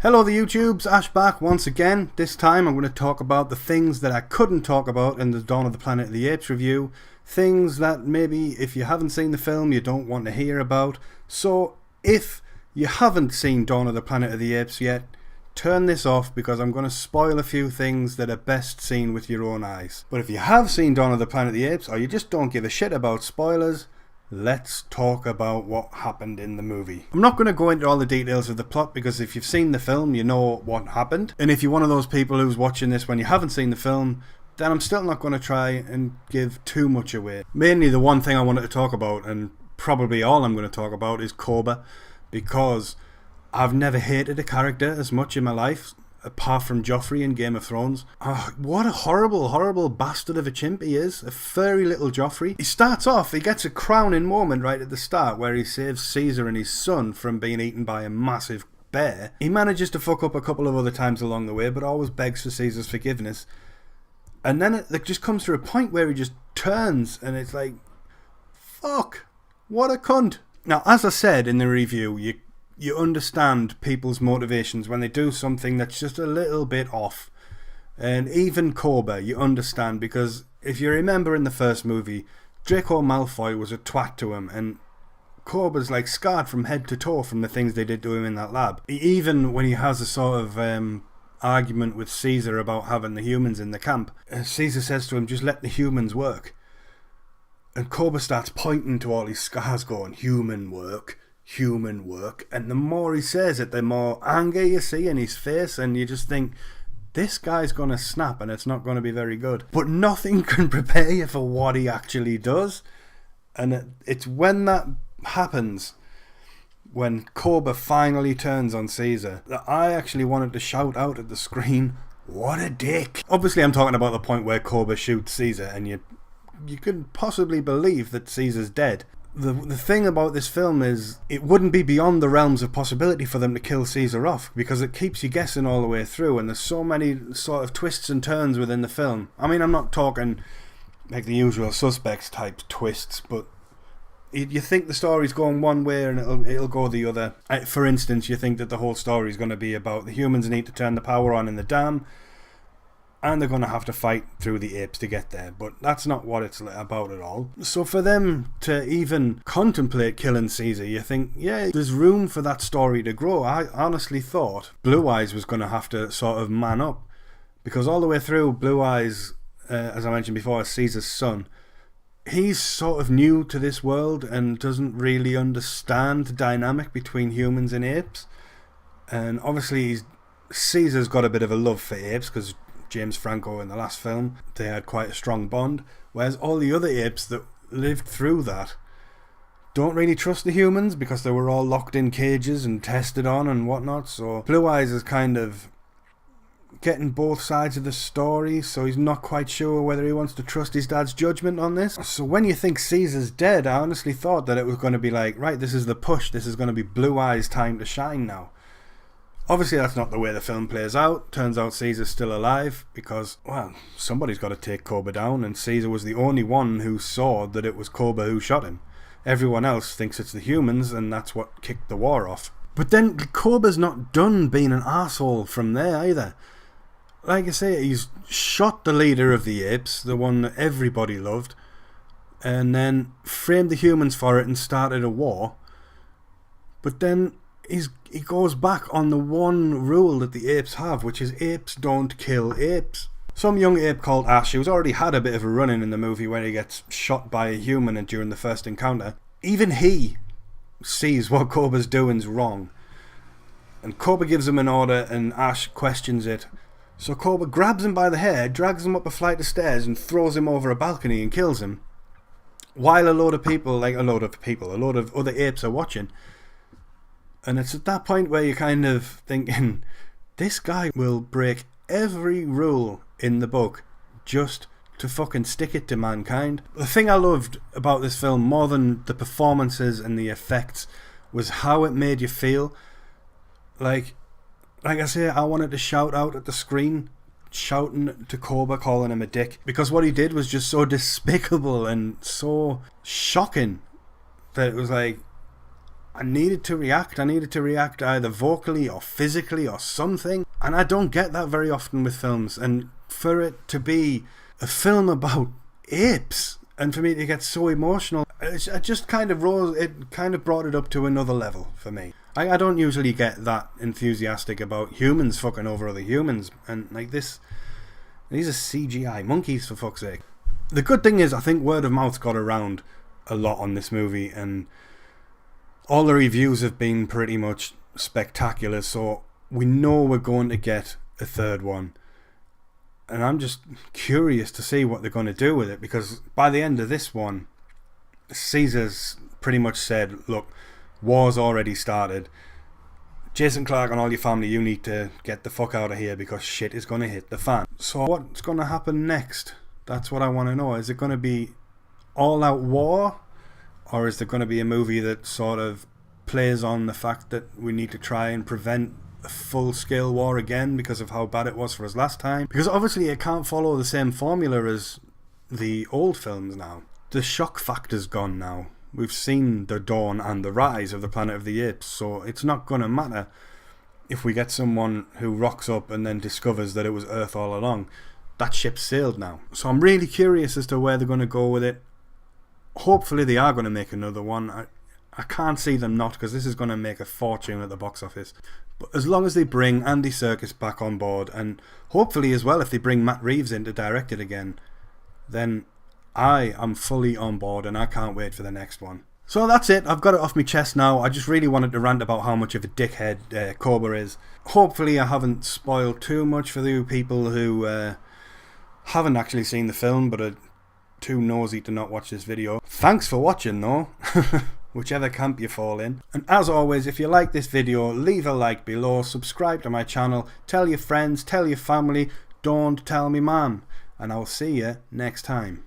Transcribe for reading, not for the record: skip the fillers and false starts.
Hello the YouTubes, Ash back once again. This time I'm going to talk about the things that I couldn't talk about in the Dawn of the Planet of the Apes review. Things that maybe if you haven't seen the film you don't want to hear about. So if you haven't seen Dawn of the Planet of the Apes yet, turn this off because I'm going to spoil a few things that are best seen with your own eyes. But if you have seen Dawn of the Planet of the Apes or you just don't give a shit about spoilers, let's talk about what happened in the movie. I'm not going to go into all the details of the plot because if you've seen the film, you know what happened. And if you're one of those people who's watching this when you haven't seen the film, then I'm still not going to try and give too much away. Mainly the one thing I wanted to talk about, and probably all I'm going to talk about, is Koba, because I've never hated a character as much in my life, apart from Joffrey in Game of Thrones. Oh, what a horrible, horrible bastard of a chimp he is. A furry little Joffrey. He starts off, he gets a crowning moment right at the start where he saves Caesar and his son from being eaten by a massive bear. He manages to fuck up a couple of other times along the way, but always begs for Caesar's forgiveness. And then it just comes to a point where he just turns and it's like, fuck, what a cunt. Now, as I said in the review, you understand people's motivations when they do something that's just a little bit off. And even Koba, you understand, because if you remember in the first movie, Draco Malfoy was a twat to him, and Koba's like scarred from head to toe from the things they did to him in that lab. Even when he has a sort of argument with Caesar about having the humans in the camp, Caesar says to him, just let the humans work. And Koba starts pointing to all his scars going, human work, and the more he says it, the more anger you see in his face, and you just think, this guy's gonna snap and it's not gonna be very good. But nothing can prepare you for what he actually does, and it's when that happens, when Koba finally turns on Caesar, that I actually wanted to shout out at the screen, what a dick. Obviously I'm talking about the point where Koba shoots Caesar and you could possibly believe that Caesar's dead. The thing about this film is it wouldn't be beyond the realms of possibility for them to kill Caesar off, because it keeps you guessing all the way through, and there's so many sort of twists and turns within the film. I mean, I'm not talking like the usual suspects type twists, but you think the story's going one way and it'll go the other. For instance, you think that the whole story is going to be about the humans need to turn the power on in the dam, and they're going to have to fight through the apes to get there, but that's not what it's about at all. So for them to even contemplate killing Caesar, you think, yeah, there's room for that story to grow. I honestly thought Blue Eyes was going to have to sort of man up, because all the way through, Blue Eyes, as I mentioned before, is Caesar's son. He's sort of new to this world and doesn't really understand the dynamic between humans and apes. And obviously Caesar's got a bit of a love for apes, because James Franco in the last film, they had quite a strong bond, whereas all the other apes that lived through that don't really trust the humans because they were all locked in cages and tested on and whatnot. So Blue Eyes is kind of getting both sides of the story, so he's not quite sure whether he wants to trust his dad's judgment on this. So when you think Caesar's dead, I honestly thought that it was going to be like, right, this is the push, this is going to be Blue Eyes' time to shine now. Obviously that's not the way the film plays out. Turns out Caesar's still alive because, well, somebody's got to take Koba down, and Caesar was the only one who saw that it was Koba who shot him. Everyone else thinks it's the humans, and that's what kicked the war off. But then Koba's not done being an arsehole from there either. Like I say, he's shot the leader of the apes, the one that everybody loved, and then framed the humans for it and started a war. But then he goes back on the one rule that the apes have, which is apes don't kill apes. Some young ape called Ash, who's already had a bit of a run-in in the movie where he gets shot by a human during the first encounter, even he sees what Koba's doing's wrong. And Koba gives him an order and Ash questions it. So Koba grabs him by the hair, drags him up a flight of stairs and throws him over a balcony and kills him. While a load of other apes are watching. And it's at that point where you're kind of thinking, this guy will break every rule in the book just to fucking stick it to mankind. The thing I loved about this film more than the performances and the effects was how it made you feel. Like I say, I wanted to shout out at the screen, shouting to Koba, calling him a dick, because what he did was just so despicable and so shocking that it was like, I needed to react. I needed to react either vocally or physically or something. And I don't get that very often with films. And for it to be a film about apes, and for me to get so emotional, it just kind of rose, it kind of brought it up to another level for me. I don't usually get that enthusiastic about humans fucking over other humans. And like this, these are CGI monkeys, for fuck's sake. The good thing is, I think word of mouth got around a lot on this movie, and all the reviews have been pretty much spectacular, so we know we're going to get a third one. And I'm just curious to see what they're going to do with it, because by the end of this one, Caesar's pretty much said, look, war's already started. Jason Clarke and all your family, you need to get the fuck out of here because shit is going to hit the fan. So what's going to happen next? That's what I want to know. Is it going to be all-out war? Or is there going to be a movie that sort of plays on the fact that we need to try and prevent a full-scale war again because of how bad it was for us last time? Because obviously it can't follow the same formula as the old films now. The shock factor's gone now. We've seen the dawn and the rise of the Planet of the Apes, so it's not going to matter if we get someone who rocks up and then discovers that it was Earth all along. That ship sailed now. So I'm really curious as to where they're going to go with it. Hopefully they are going to make another one. I can't see them not, because this is going to make a fortune at the box office. But as long as they bring Andy Serkis back on board, and hopefully as well if they bring Matt Reeves in to direct it again, then I am fully on board and I can't wait for the next one. So that's it. I've got it off my chest now. I just really wanted to rant about how much of a dickhead Cobra is. Hopefully I haven't spoiled too much for you people who haven't actually seen the film but are too nosy to not watch this video. Thanks for watching though, whichever camp you fall in. And as always, if you like this video, leave a like below, subscribe to my channel, tell your friends, tell your family, don't tell me mum, and I'll see you next time.